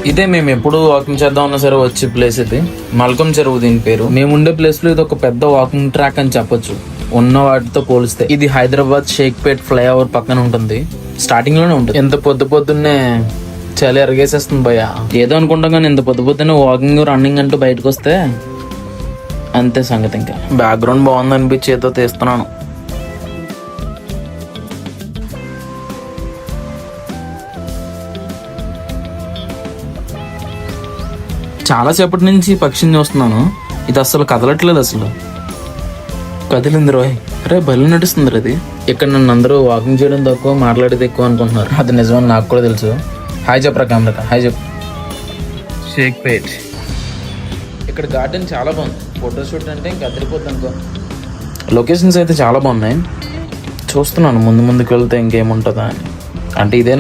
ఇదే మేము ఎప్పుడు వాకింగ్ చేద్దాం అన్నా సరే వచ్చే ప్లేస్ ఇది. మల్కం చెరువు దీని పేరు. మేము ఉండే ప్లేస్ లో ఇది ఒక పెద్ద వాకింగ్ ట్రాక్ అని చెప్పొచ్చు ఉన్న వాటితో పోలిస్తే. ఇది హైదరాబాద్ షేక్పేట్ ఫ్లైఓవర్ పక్కన ఉంటుంది, స్టార్టింగ్ లోనే ఉంటుంది. ఎంత పొద్దున్నే చలి ఎరగేసేస్తుంది భయ. ఏదో అనుకుంటాం కానీ ఇంత పొద్దున్నే వాకింగ్ రన్నింగ్ అంటూ బయటకు వస్తే అంతే సంగతి. ఇంకా బ్యాక్గ్రౌండ్ బాగుంది అనిపించి ఏదో తీస్తున్నాను. చాలాసేపటి నుంచి పక్షిని చూస్తున్నాను, ఇది అసలు కదలట్లేదు. అసలు కదిలింది రోయ్. అరే బలి నడుస్తుంది అది. ఇక్కడ నన్ను అందరూ వాకింగ్ చేయడం తక్కువ, మాట్లాడేది ఎక్కువ అనుకుంటున్నారు. అది నిజమని నాకు కూడా తెలుసు. హాయ్ చెప్పరా కెమెరా, హాయ్ చెప్పు. షేక్పేట్ ఇక్కడ గార్డెన్ చాలా బాగుంది. ఫోటోషూట్ అంటే ఇంకా అదిరిపోద్ది అనుకో. లొకేషన్స్ అయితే చాలా బాగున్నాయి. చూస్తున్నాను ముందుకు వెళ్తే ఇంకేముంటుందా అని. అంటే ఇదే